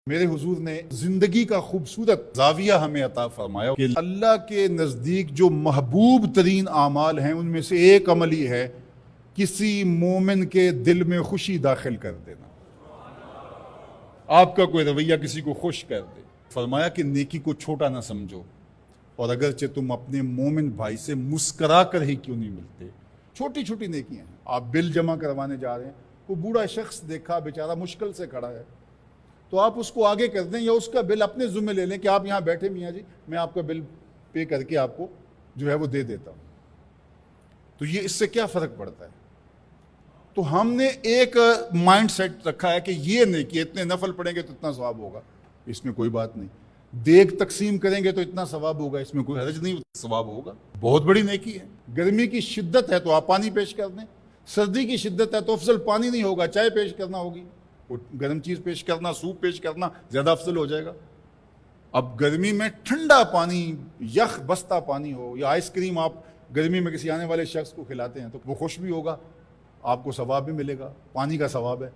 میرے حضور نے زندگی کا خوبصورت زاویہ ہمیں عطا فرمایا کہ اللہ کے نزدیک جو محبوب ترین اعمال ہیں ان میں سے ایک عمل ہی ہے کسی مومن کے دل میں خوشی داخل کر دینا۔ آپ کا کوئی رویہ کسی کو خوش کر دے، فرمایا کہ نیکی کو چھوٹا نہ سمجھو، اور اگرچہ تم اپنے مومن بھائی سے مسکرا کر ہی کیوں نہیں ملتے، چھوٹی چھوٹی نیکیاں ہیں۔ آپ بل جمع کروانے جا رہے ہیں، کوئی بوڑھا شخص دیکھا بیچارہ مشکل سے کھڑا ہے، تو آپ اس کو آگے کر دیں یا اس کا بل اپنے ذمہ لے لیں کہ آپ یہاں بیٹھے میاں جی، میں آپ کا بل پے کر کے آپ کو جو ہے وہ دے دیتا ہوں۔ تو یہ اس سے کیا فرق پڑتا ہے؟ تو ہم نے ایک مائنڈ سیٹ رکھا ہے کہ یہ نیکی، اتنے نفل پڑھیں گے تو اتنا ثواب ہوگا، اس میں کوئی بات نہیں، دیگ تقسیم کریں گے تو اتنا ثواب ہوگا، اس میں کوئی حرج نہیں، ثواب ہوگا، بہت بڑی نیکی ہے۔ گرمی کی شدت ہے تو آپ پانی پیش کر دیں، سردی کی شدت ہے تو افضل پانی نہیں ہوگا، چائے پیش کرنا ہوگی، گرم چیز پیش کرنا، سوپ پیش کرنا زیادہ افضل ہو جائے گا۔ اب گرمی میں ٹھنڈا پانی، یخ بستہ پانی ہو یا آئس کریم آپ گرمی میں کسی آنے والے شخص کو کھلاتے ہیں تو وہ خوش بھی ہوگا، آپ کو ثواب بھی ملے گا، پانی کا ثواب ہے۔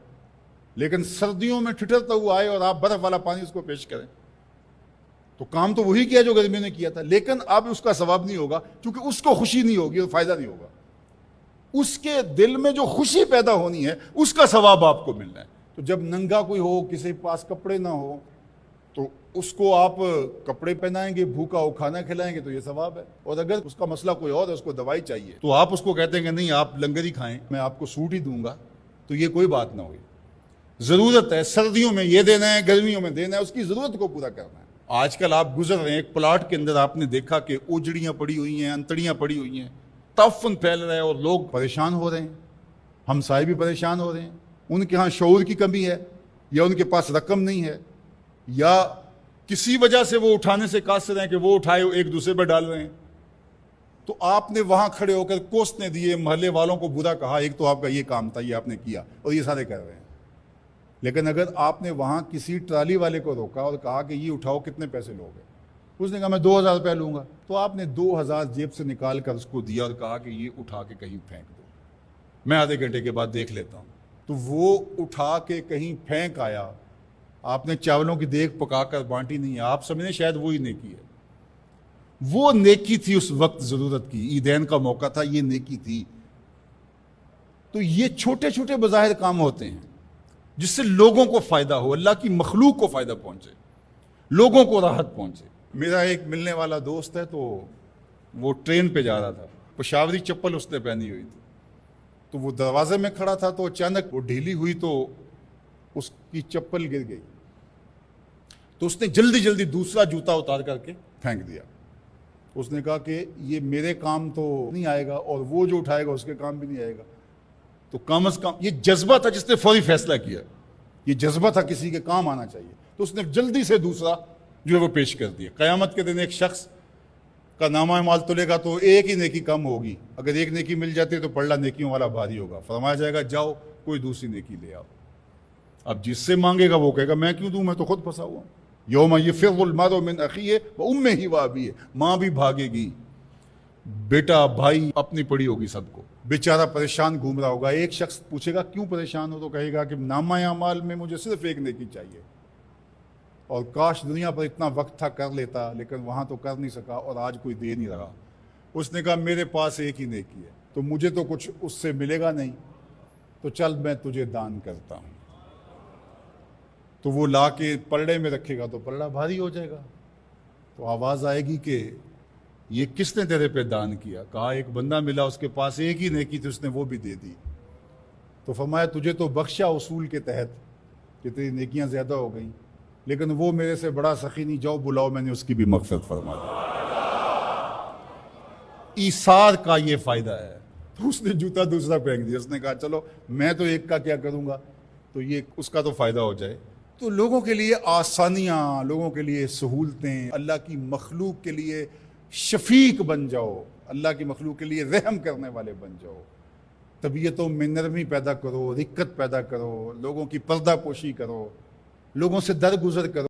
لیکن سردیوں میں ٹھٹرتا ہوا آئے اور آپ برف والا پانی اس کو پیش کریں تو کام تو وہی کیا جو گرمیوں نے کیا تھا، لیکن اب اس کا ثواب نہیں ہوگا کیونکہ اس کو خوشی نہیں ہوگی اور فائدہ نہیں ہوگا۔ اس کے دل میں جو خوشی پیدا ہونی ہے اس کا ثواب آپ کو ملنا ہے۔ تو جب ننگا کوئی ہو، کسی کے پاس کپڑے نہ ہو، تو اس کو آپ کپڑے پہنائیں گے، بھوکا ہو کھانا کھلائیں گے تو یہ ثواب ہے۔ اور اگر اس کا مسئلہ کوئی اور ہے، اس کو دوائی چاہیے، تو آپ اس کو کہتے ہیں کہ نہیں آپ لنگر ہی کھائیں، میں آپ کو سوٹ ہی دوں گا، تو یہ کوئی بات نہ ہوئی۔ ضرورت ہے سردیوں میں یہ دینا ہے، گرمیوں میں دینا ہے، اس کی ضرورت کو پورا کرنا ہے۔ آج کل آپ گزر رہے ہیں ایک پلاٹ کے اندر، آپ نے دیکھا کہ اوجڑیاں پڑی ہوئی ہیں، انتڑیاں پڑی ہوئی ہیں، تعفن پھیل رہا ہے اور لوگ پریشان ہو رہے ہیں، ہمسائے بھی پریشان ہو رہے ہیں۔ ان کے ہاں شعور کی کمی ہے، یا ان کے پاس رقم نہیں ہے، یا کسی وجہ سے وہ اٹھانے سے قاصر ہیں کہ وہ اٹھائے ایک دوسرے پر ڈال رہے ہیں۔ تو آپ نے وہاں کھڑے ہو کر کوسنے دیے، محلے والوں کو برا کہا، ایک تو آپ کا یہ کام تھا، یہ آپ نے کیا اور یہ سارے کر رہے ہیں۔ لیکن اگر آپ نے وہاں کسی ٹرالی والے کو روکا اور کہا کہ یہ اٹھاؤ، کتنے پیسے لوگے، اس نے کہا میں 2000 روپے لوں گا، تو آپ نے 2000 جیب سے نکال کر اس کو دیا اور کہا کہ یہ اٹھا کے کہیں پھینک دو، میں آدھے گھنٹے کے بعد دیکھ لیتا ہوں۔ تو وہ اٹھا کے کہیں پھینک آیا، آپ نے چاولوں کی دیگ پکا کر بانٹی نہیں ہے، آپ سمجھیں شاید وہی نیکی ہے۔ وہ نیکی تھی اس وقت ضرورت کی، عیدین کا موقع تھا، یہ نیکی تھی۔ تو یہ چھوٹے چھوٹے بظاہر کام ہوتے ہیں جس سے لوگوں کو فائدہ ہو، اللہ کی مخلوق کو فائدہ پہنچے، لوگوں کو راحت پہنچے۔ میرا ایک ملنے والا دوست ہے، تو وہ ٹرین پہ جا رہا تھا، پشاوری چپل اس نے پہنی ہوئی تھی، تو وہ دروازے میں کھڑا تھا، تو اچانک وہ ڈھیلی ہوئی تو اس کی چپل گر گئی، تو اس نے جلدی جلدی دوسرا جوتا اتار کر کے پھینک دیا۔ اس نے کہا کہ یہ میرے کام تو نہیں آئے گا اور وہ جو اٹھائے گا اس کے کام بھی نہیں آئے گا، تو کم از کم یہ جذبہ تھا جس نے فوری فیصلہ کیا، یہ جذبہ تھا کسی کے کام آنا چاہیے، تو اس نے جلدی سے دوسرا جو ہے وہ پیش کر دیا۔ قیامت کے دن ایک شخص کا نامہ اعمال تلے گا تو ایک ہی نیکی کم ہوگی، اگر ایک نیکی مل جاتی ہے تو پلڑا نیکیوں والا بھاری ہوگا، فرمایا جائے گا جاؤ کوئی دوسری نیکی لے آؤ۔ اب جس سے مانگے گا وہ کہے گا میں کیوں دوں، میں تو خود پھنسا ہوا ہوں۔ یوم یفر المرء من اخیہ وامہ وابیہ، ماں بھی بھاگے گی، بیٹا بھائی اپنی پڑی ہوگی، سب کو بیچارہ پریشان گھوم رہا ہوگا۔ ایک شخص پوچھے گا کیوں پریشان ہو، تو کہے گا کہ نامہ اعمال میں مجھے صرف ایک نیکی چاہیے، اور کاش دنیا پر اتنا وقت تھا کر لیتا، لیکن وہاں تو کر نہیں سکا اور آج کوئی دے نہیں رہا۔ اس نے کہا میرے پاس ایک ہی نیکی ہے، تو مجھے تو کچھ اس سے ملے گا نہیں، تو چل میں تجھے دان کرتا ہوں۔ تو وہ لا کے پلڑے میں رکھے گا تو پلڑا بھاری ہو جائے گا، تو آواز آئے گی کہ یہ کس نے تیرے پہ دان کیا؟ کہا ایک بندہ ملا، اس کے پاس ایک ہی نیکی تھی، اس نے وہ بھی دے دی۔ تو فرمایا تجھے تو بخشا اصول کے تحت کہ تیری نیکیاں زیادہ ہو گئیں، لیکن وہ میرے سے بڑا سخی نہیں، جاؤ بلاؤ، میں نے اس کی بھی مغفرت فرما دی۔ ایثار کا یہ فائدہ ہے۔ تو اس نے جوتا دوسرا پھینک دیا، اس نے کہا چلو میں تو ایک کا کیا کروں گا، تو یہ اس کا تو فائدہ ہو جائے۔ تو لوگوں کے لیے آسانیاں، لوگوں کے لیے سہولتیں، اللہ کی مخلوق کے لیے شفیق بن جاؤ، اللہ کی مخلوق کے لیے رحم کرنے والے بن جاؤ، طبیعتوں میں نرمی پیدا کرو، رقت پیدا کرو، لوگوں کی پردہ پوشی کرو، لوگوں سے درگزر کرو۔